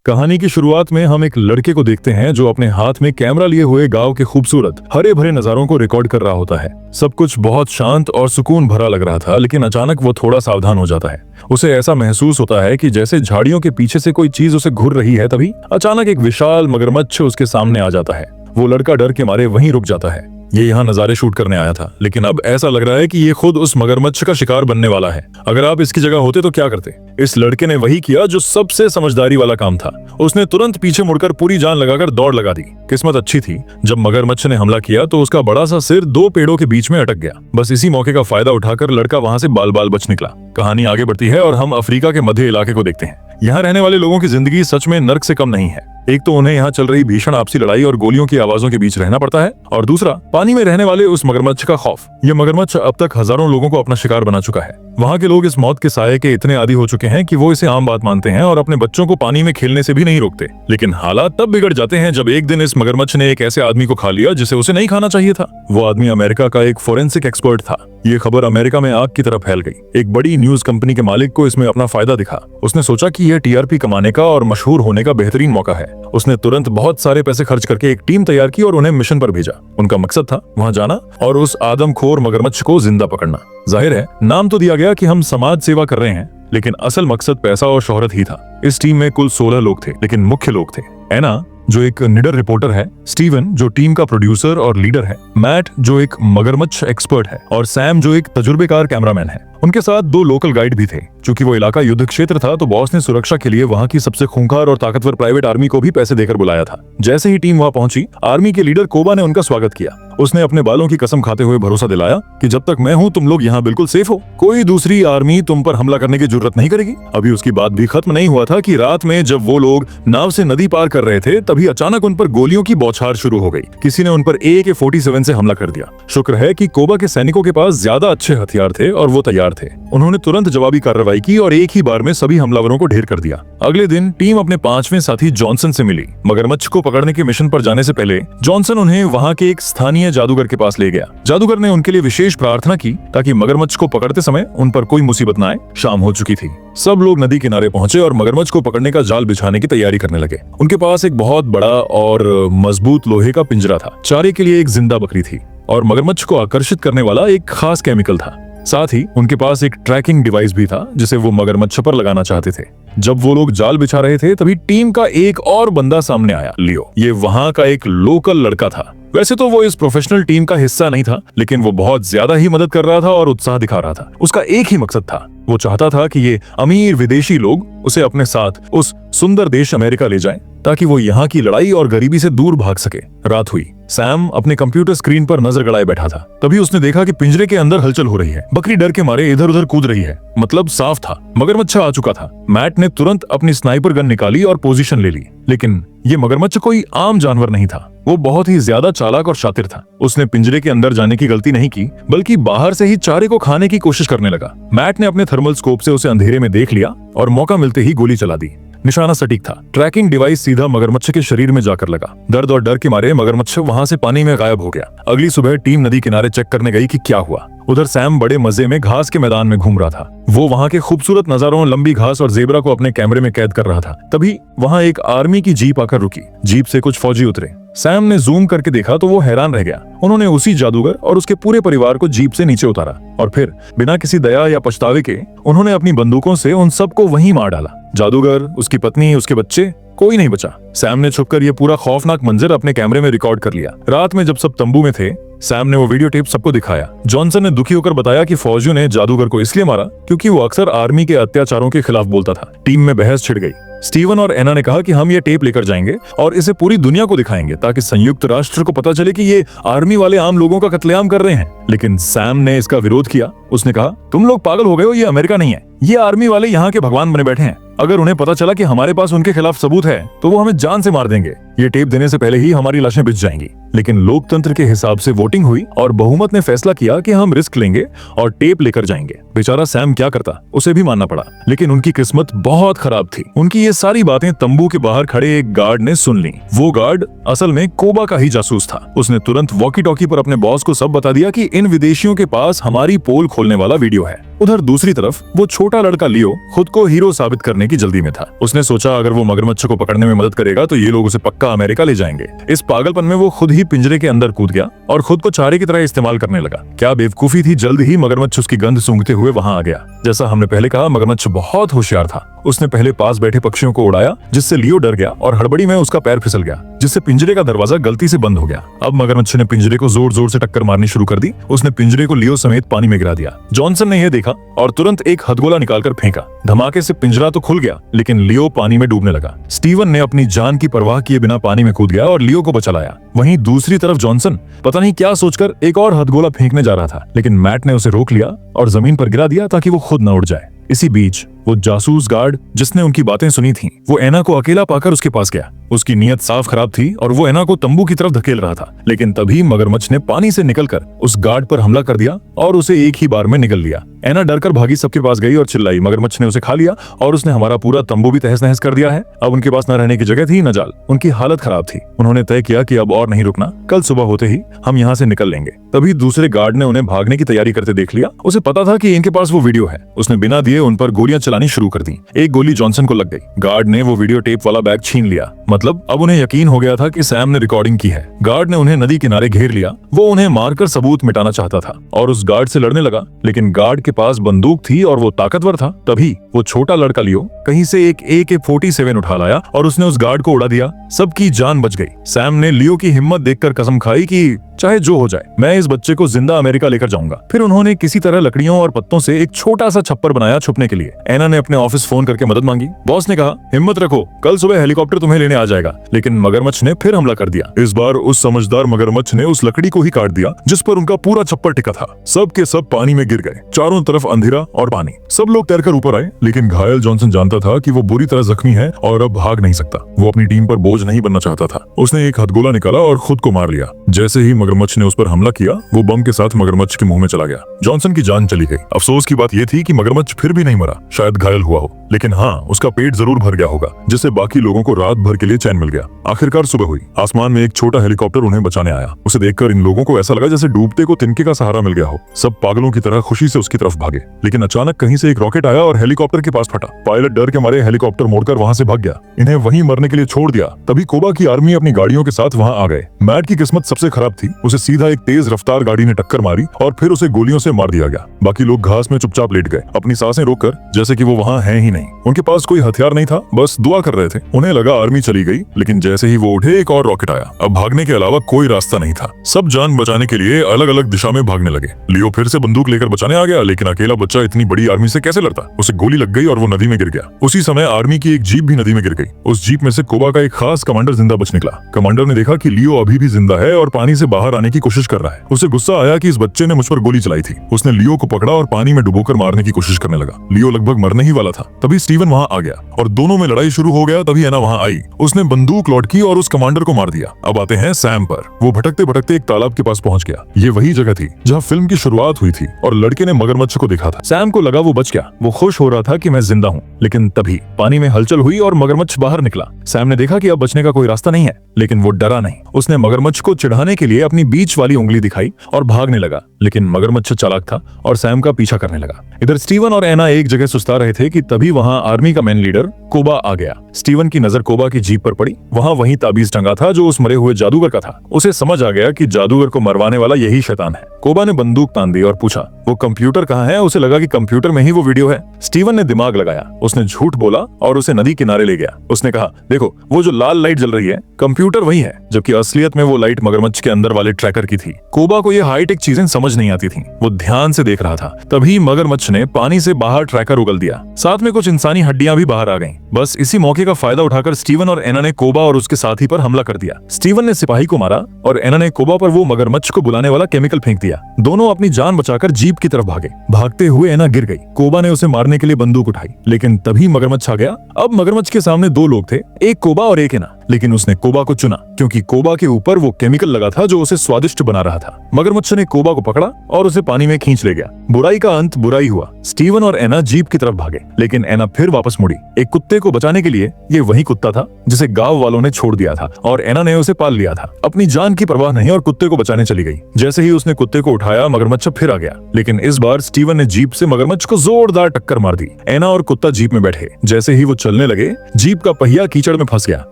कहानी की शुरुआत में हम एक लड़के को देखते हैं जो अपने हाथ में कैमरा लिए हुए गांव के खूबसूरत हरे भरे नजारों को रिकॉर्ड कर रहा होता है। सब कुछ बहुत शांत और सुकून भरा लग रहा था, लेकिन अचानक वो थोड़ा सावधान हो जाता है। उसे ऐसा महसूस होता है कि जैसे झाड़ियों के पीछे से कोई चीज उसे घूर रही है। तभी अचानक एक विशाल मगरमच्छ उसके सामने आ जाता है। वो लड़का डर के मारे वहीं रुक जाता है। ये यहाँ नजारे शूट करने आया था, लेकिन अब ऐसा लग रहा है कि ये खुद उस मगरमच्छ का शिकार बनने वाला है। अगर आप इसकी जगह होते तो क्या करते? इस लड़के ने वही किया जो सबसे समझदारी वाला काम था। उसने तुरंत पीछे मुड़कर पूरी जान लगाकर दौड़ लगा दी। किस्मत अच्छी थी, जब मगरमच्छ ने हमला किया तो उसका बड़ा सा सिर दो पेड़ों के बीच में अटक गया। बस इसी मौके का फायदा उठाकर लड़का वहां से बाल बाल बच निकला। कहानी आगे बढ़ती है और हम अफ्रीका के मध्य इलाके को देखते हैं। यहाँ रहने वाले लोगों की जिंदगी सच में नर्क से कम नहीं है। एक तो उन्हें यहाँ चल रही भीषण आपसी लड़ाई और गोलियों की आवाजों के बीच रहना पड़ता है, और दूसरा पानी में रहने वाले उस मगरमच्छ का खौफ। ये मगरमच्छ अब तक हजारों लोगों को अपना शिकार बना चुका है। वहाँ के लोग इस मौत के साये के इतने आदी हो चुके हैं कि वो इसे आम बात मानते हैं और अपने बच्चों को पानी में खेलने से भी नहीं रोकते। लेकिन हालात तब बिगड़ जाते हैं जब एक दिन इस मगरमच्छ ने एक ऐसे आदमी को खा लिया जिसे उसे नहीं खाना चाहिए था। वो आदमी अमेरिका का एक फोरेंसिक एक्सपर्ट था। ये खबर अमेरिका में आग की तरह फैल गई। एक बड़ी न्यूज कंपनी के मालिक को इसमें अपना फायदा दिखा। उसने सोचा कि यह टीआरपी कमाने का और मशहूर होने का बेहतरीन मौका है। उसने तुरंत बहुत सारे पैसे खर्च करके एक टीम तैयार की और उन्हें मिशन पर भेजा। उनका मकसद था वहां जाना और उस आदमखोर मगरमच्छ को जिंदा पकड़ना। जाहिर है, नाम तो दिया गया कि हम समाज सेवा कर रहे हैं, लेकिन असल मकसद पैसा और शोहरत ही था। इस टीम में कुल 16 लोग थे, लेकिन मुख्य लोग थे एना, जो एक निडर रिपोर्टर है, स्टीवन, जो टीम का प्रोड्यूसर और लीडर है, मैट, जो एक मगरमच्छ एक्सपर्ट है, और सैम, जो एक तजुर्बेकार कैमरामैन है। उनके साथ 2 लोकल गाइड भी थे। चूंकि वो इलाका युद्ध क्षेत्र था, तो बॉस ने सुरक्षा के लिए वहां की सबसे खूंखार और ताकतवर प्राइवेट आर्मी को भी पैसे देकर बुलाया था। जैसे ही टीम वहां पहुंची, आर्मी के लीडर कोबा ने उनका स्वागत किया। उसने अपने बालों की कसम खाते हुए भरोसा दिलाया कि जब तक मैं हूं तुम लोग यहाँ बिल्कुल सेफ हो। कोई दूसरी आर्मी तुम पर हमला करने की जरूरत नहीं करेगी। अभी उसकी बात भी खत्म नहीं हुआ था कि रात में जब वो लोग नाव से नदी पार कर रहे थे, तभी अचानक उन पर गोलियों की बौछार शुरू हो गई। किसी ने उन पर AK-47 से हमला कर दिया। शुक्र है कि कोबा के सैनिकों के पास ज्यादा अच्छे हथियार थे और वो तैयार थे। उन्होंने तुरंत जवाबी कार्रवाई की और एक ही बार में सभी हमलावरों को ढेर कर दिया। अगले दिन टीम अपने 5वें साथी जॉनसन से मिली। मगरमच्छ को पकड़ने के मिशन पर जाने से पहले जॉनसन उन्हें वहां के एक स्थानीय जादूगर के पास ले गया। जादूगर ने उनके लिए विशेष प्रार्थना की ताकि मगरमच्छ को पकड़ते समय उन पर कोई मुसीबत न आए। शाम हो चुकी थी। सब लोग नदी किनारे पहुंचे और मगरमच्छ को पकड़ने का जाल बिछाने की तैयारी करने लगे। उनके पास एक बहुत बड़ा और मजबूत लोहे का पिंजरा था। चारे के लिए एक जिंदा बकरी थी और मगरमच्छ को आकर्षित करने वाला एक खास केमिकल था। साथ ही उनके पास एक ट्रैकिंग डिवाइस भी था जिसे वो मगरमच्छ पर लगाना चाहते थे। जब वो लोग जाल बिछा रहे थे, तभी टीम का एक और बंदा सामने आया, लियो। ये वहां का एक लोकल लड़का था। वैसे तो वो इस प्रोफेशनल टीम का हिस्सा नहीं था, लेकिन वो बहुत ज्यादा ही मदद कर रहा था और उत्साह दिखा रहा था। उसका एक ही मकसद था, वो चाहता था कि ये अमीर विदेशी लोग उसे अपने साथ उस सुंदर देश अमेरिका ले जाएं, ताकि वो यहाँ की लड़ाई और गरीबी से दूर भाग सके। रात हुई। सैम अपने कंप्यूटर स्क्रीन पर नजर गड़ाए बैठा था। तभी उसने देखा कि पिंजरे के अंदर हलचल हो रही है। बकरी डर के मारे इधर उधर कूद रही है। मतलब साफ था, मगरमच्छ आ चुका था। मैट ने तुरंत अपनी स्नाइपर गन निकाली और पोजीशन ले ली। लेकिन ये मगरमच्छ कोई आम जानवर नहीं था। वो बहुत ही ज्यादा चालाक और शातिर था। उसने पिंजरे के अंदर जाने की गलती नहीं की, बल्कि बाहर से ही चारे को खाने की कोशिश करने लगा। मैट ने अपने थर्मल स्कोप से उसे अंधेरे में देख लिया और मौका मिलते ही गोली चला दी। निशाना सटीक था। ट्रैकिंग डिवाइस सीधा मगरमच्छ के शरीर में जाकर लगा। दर्द और डर के मारे मगरमच्छ वहां से पानी में गायब हो गया। अगली सुबह टीम नदी किनारे चेक करने गई कि क्या हुआ। उधर सैम बड़े मजे में घास के मैदान में घूम रहा था। वो वहां के खूबसूरत नजारों, लंबी घास और जेबरा को अपने कैमरे में कैद कर रहा था। तभी वहां एक आर्मी की जीप आकर रुकी। जीप से कुछ फौजी उतरे। सैम ने जूम करके देखा तो वो हैरान रह गया। उन्होंने उसी जादूगर और उसके पूरे परिवार को जीप से नीचे उतारा और फिर बिना किसी दया या पछतावे के उन्होंने अपनी बंदूकों से उन सबको वहीं मार डाला। जादूगर, उसकी पत्नी, उसके बच्चे, कोई नहीं बचा। सैम ने छुपकर ये पूरा खौफनाक मंजर अपने कैमरे में रिकॉर्ड कर लिया। रात में जब सब तंबू में थे, सैम ने वो वीडियो टेप सबको दिखाया। जॉनसन ने दुखी होकर बताया कि फौजियों ने जादूगर को इसलिए मारा क्योंकि वो अक्सर आर्मी के अत्याचारों के खिलाफ बोलता था। टीम में बहस छिड़ गई। स्टीवन और एना ने कहा कि हम ये टेप लेकर जाएंगे और इसे पूरी दुनिया को दिखाएंगे ताकि संयुक्त राष्ट्र को पता चले कि ये आर्मी वाले आम लोगों का कत्लेआम कर रहे हैं। लेकिन सैम ने इसका विरोध किया। उसने कहा, तुम लोग पागल हो गए हो, ये अमेरिका नहीं है। ये आर्मी वाले यहाँ के भगवान बने बैठे हैं। अगर उन्हें पता चला कि हमारे पास उनके खिलाफ सबूत है तो वो हमें जान से मार देंगे। ये टेप देने से पहले ही हमारी लाशें बिछ जाएंगी। लेकिन लोकतंत्र के हिसाब से वोटिंग हुई और बहुमत ने फैसला किया कि हम रिस्क लेंगे और टेप लेकर जाएंगे। बेचारा सैम क्या करता, उसे भी मानना पड़ा। लेकिन उनकी किस्मत बहुत खराब थी। उनकी ये सारी बातें तंबू के बाहर खड़े एक गार्ड ने सुन ली। वो गार्ड असल में कोबा का ही जासूस था। उसने तुरंत वॉकी टॉकी पर अपने बॉस को सब बता दिया कि इन विदेशियों के पास हमारी पोल खोलने वाला वीडियो है। उधर दूसरी तरफ वो छोटा लड़का लियो खुद को हीरो साबित करने की जल्दी में था। उसने सोचा अगर वो मगरमच्छ को पकड़ने में मदद करेगा तो ये लोग उसे पक्का अमेरिका ले जाएंगे। इस पागलपन में वो खुद ही पिंजरे के अंदर कूद गया और खुद को चारे की तरह इस्तेमाल करने लगा। क्या बेवकूफी थी, जल्द ही मगरमच्छ उसकी गंध सूंघते हुए वहां आ गया। जैसा हमने पहले कहा, मगरमच्छ बहुत होशियार था। उसने पहले पास बैठे पक्षियों को उड़ाया, जिससे लियो डर गया और हड़बड़ी में उसका पैर फिसल गया, जिससे पिंजरे का दरवाजा गलती से बंद हो गया। अब मगरमच्छ ने पिंजरे को जोर जोर से टक्कर मारनी शुरू कर दी। उसने पिंजरे को लियो समेत पानी में गिरा दिया। जॉनसन ने यह देखा और तुरंत एक हथगोला निकालकर फेंका। धमाके से पिंजरा तो खुल गया, लेकिन लियो पानी में डूबने लगा। स्टीवन ने अपनी जान की परवाह किए बिना पानी में कूद गया और लियो को बचा लाया। वहीं दूसरी तरफ जॉनसन पता नहीं क्या सोचकर एक और हथगोला फेंकने जा रहा था, लेकिन मैट ने उसे रोक लिया और जमीन पर गिरा दिया ताकि वो खुद न उड़ जाए। इसी बीच वो जासूस गार्ड जिसने उनकी बातें सुनी थीं, वो एना को अकेला पाकर उसके पास गया। उसकी नीयत साफ खराब थी और वो एना को तंबू की तरफ धकेल रहा था, लेकिन तभी मगरमच्छ ने पानी से निकलकर उस गार्ड पर हमला कर दिया और उसे एक ही बार में निगल लिया। एना डरकर भागी सबके पास गई और चिल्लाई, मगरमच्छ ने उसे खा लिया और उसने हमारा पूरा तंबू भी तहस नहस कर दिया है। अब उनके पास न रहने की जगह थी न जाल। उनकी हालत खराब थी। उन्होंने तय किया कि अब और नहीं रुकना, कल सुबह होते ही हम यहाँ से निकल लेंगे। तभी दूसरे गार्ड ने उन्हें भागने की तैयारी करते देख लिया। उसे पता था कि इनके पास वो वीडियो है। उसने बिना दिए उन पर गोलियां चलानी शुरू कर दी। एक गोली जॉनसन को लग गई। गार्ड ने वो वीडियो टेप वाला बैग छीन लिया। मतलब अब उन्हें यकीन हो गया था कि सैम ने रिकॉर्डिंग की है। गार्ड ने उन्हें नदी किनारे घेर लिया। वो उन्हें मारकर सबूत मिटाना चाहता था और उस गार्ड से लड़ने लगा, लेकिन गार्ड के पास बंदूक थी और वो ताकतवर था। तभी वो छोटा लड़का लियो कहीं से एक AK-47 उठा लाया और उसने उस गार्ड को उड़ा दिया। सबकी जान बच गई। सैम ने लियो की हिम्मत देखकर कसम खाई कि चाहे जो हो जाए मैं इस बच्चे को जिंदा अमेरिका लेकर जाऊंगा। फिर उन्होंने किसी तरह लकड़ियों और पत्तों से एक छोटा सा छप्पर बनाया छुपने के लिए। एना ने अपने ऑफिस फोन करके मदद मांगी। बॉस ने कहा, हिम्मत रखो, कल सुबह हेलीकॉप्टर तुम्हें लेने आ जाएगा। लेकिन मगरमच्छ ने फिर हमला कर दिया। इस बार उस समझदार मगरमच्छ ने उस लकड़ी को ही काट दिया जिस पर उनका पूरा छप्पर टिका था। सब के सब पानी में गिर गए। चारों तरफ अंधेरा और पानी। सब लोग तैरकर ऊपर आए, लेकिन घायल जॉनसन जानता था कि वो बुरी तरह जख्मी है और अब भाग नहीं सकता। वो अपनी टीम पर बोझ नहीं बनना चाहता था। उसने एक हथगोला निकाला और खुद को मार लिया। जैसे ही मगरमच्छ ने उस पर हमला किया, वो बम के साथ मगरमच्छ के मुंह में चला गया। जॉनसन की जान चली गई। अफसोस की बात यह थी कि मगरमच्छ फिर भी नहीं मरा। शायद घायल हुआ हो, लेकिन हाँ, उसका पेट जरूर भर गया होगा, जिससे बाकी लोगों को रात भर के लिए चैन मिल गया। आखिरकार सुबह हुई। आसमान में एक छोटा हेलीकॉप्टर उन्हें बचाने आया। उसे देखकर इन लोगों को ऐसा लगा जैसे डूबते को तिनके का सहारा मिल गया हो। सब पागलों की तरह खुशी से उसकी तरफ भागे, लेकिन अचानक कहीं से एक रॉकेट आया और हेलीकॉप्टर के पास फटा। पायलट डर के मारे हेलीकॉप्टर मोड़कर वहां से भाग गया। इन्हें वहीं मरने के लिए छोड़ दिया। तभी कोबा की आर्मी अपनी गाड़ियों के साथ वहां आ गए। मैट की किस्मत सबसे खराब थी। उसे सीधा एक तेज रफ्तार गाड़ी ने टक्कर मारी और फिर उसे गोलियों से मार दिया गया। बाकी लोग घास में चुपचाप लेट गए, अपनी सांसें रोककर, जैसे कि वो वहां हैं ही नहीं। उनके पास कोई हथियार नहीं था, बस दुआ कर रहे थे। उन्हें लगा आर्मी चली गई, लेकिन जैसे ही वो उठे एक और रॉकेट आया। अब भागने के अलावा कोई रास्ता नहीं था। सब जान बचाने के लिए अलग अलग दिशा में भागने लगे। लियो फिर से बंदूक लेकर बचाने आ गया, लेकिन अकेला बच्चा इतनी बड़ी आर्मी से कैसे लड़ता। उसे गोली लग गई और वो नदी में गिर गया। उसी समय आर्मी की एक जीप भी नदी में गिर गई। उस जीप में से कोबा का एक खास कमांडर जिंदा बच निकला। कमांडर ने देखा कि लियो अभी भी जिंदा है और पानी से बाहर आने की कोशिश कर रहा है। उसे गुस्सा आया कि इस बच्चे ने मुझ पर गोली चलाई थी। उसने लियो को पकड़ा और पानी में डुबोकर मारने की कोशिश करने लगा। लियो लगभग मरने ही वाला था। तभी स्टीवन वहां आ गया और दोनों में लड़ाई शुरू हो गया। तभी एना वहां आई। उसने बंदूक लौट की और उस कमांडर को मार दिया। अब आते हैं सैम पर। वो भटकते भटकते एक तालाब के पास पहुंच गया। ये वही जगह थी जहां फिल्म की शुरुआत हुई थी और लड़के ने मगरमच्छ को देखा था। सैम को लगा वो बच गया। वो खुश हो रहा था कि मैं जिंदा हूँ, लेकिन तभी पानी में हलचल हुई और मगरमच्छ बाहर निकला। सैम ने देखा कि अब बचने का कोई रास्ता नहीं है, लेकिन वो डरा नहीं। उसने मगरमच्छ को चिढ़ाने के लिए अपनी बीच वाली उंगली दिखाई और भागने लगा, लेकिन मगरमच्छ चालाक था और सैम का पीछा करने लगा। इधर स्टीवन और एना एक जगह सुस्ता रहे थे कि तभी वहां आर्मी का मेन लीडर कोबा आ गया। स्टीवन की नजर कोबा की जीप पर पड़ी। वहां वही ताबीज टंगा था जो उस मरे हुए जादूगर का था। उसे समझ आ गया कि जादूगर को मरवाने वाला यही शैतान है। कोबा ने बंदूक तान दी और पूछा, वो कंप्यूटर कहाँ है? उसे लगा कि कंप्यूटर में ही वो वीडियो है। स्टीवन ने दिमाग लगाया। उसने झूठ बोला और उसे नदी किनारे ले गया। उसने कहा, देखो वो जो लाल लाइट जल रही है, कंप्यूटर वही है, जबकि असलियत में वो लाइट मगरमच्छ के अंदर वाले ट्रैकर की थी। कोबा को ये हाईटेक चीजें समझ नहीं आती थी। वो ध्यान से देख रहा था। तभी मगरमच्छ ने पानी से बाहर ट्रैकर उगल दिया। साथ में कुछ इंसानी हड्डियां भी बाहर आ गईं। बस इसी मौके का फायदा उठाकर स्टीवन और एना ने कोबा और उसके साथी पर हमला कर दिया। स्टीवन ने सिपाही को मारा और एना ने कोबा पर वो मगरमच्छ को बुलाने वाला केमिकल फेंक दिया। दोनों अपनी जान बचाकर जीप की तरफ भागे। भागते हुए एना गिर गई। कोबा ने उसे मारने के लिए बंदूक उठाई, लेकिन तभी मगरमच्छ आ गया। अब मगरमच्छ के सामने दो लोग थे, एक कोबा और एक एना। लेकिन उसने कोबा को चुना क्योंकि कोबा के ऊपर वो केमिकल लगा था जो उसे स्वादिष्ट बना रहा था। मगरमच्छ ने कोबा को पकड़ा और उसे पानी में खींच ले गया। बुराई का अंत बुराई हुआ। स्टीवन और एना जीप की तरफ भागे, लेकिन एना फिर वापस मुड़ी। एक कुत्ते को बचाने के लिए ये वही कुत्ता था जिसे गांव वालों ने छोड़ दिया था और एना ने उसे पाल लिया था। अपनी जान की परवाह नहीं और कुत्ते को बचाने चली गई। जैसे ही उसने कुत्ते को उठाया, मगरमच्छ फिर आ गया, लेकिन इस बार स्टीवन ने जीप से मगरमच्छ को जोरदार टक्कर मार दी। एना और कुत्ता जीप में बैठे। जैसे ही वो चलने लगे, जीप का पहिया कीचड़ में फंस गया।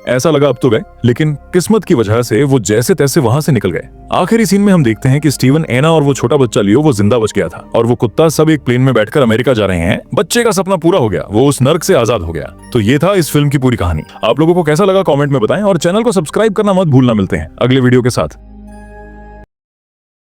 ऐसा लगा अब तो गए, लेकिन किस्मत की वजह से वो जैसे तैसे वहां से निकल गए। आखिरी सीन में हम देखते हैं कि स्टीवन, एना और वो छोटा बच्चा लियो वो जिंदा बच गया था और वो कुत्ता सब एक प्लेन में बैठकर अमेरिका जा रहे हैं। बच्चे का सपना पूरा हो गया, वो उस नर्क से आजाद हो गया। तो ये था इस फिल्म की पूरी कहानी। आप लोगों को कैसा लगा कमेंट में बताएं और चैनल को सब्सक्राइब करना मत भूलना। मिलते हैं अगले वीडियो के साथ।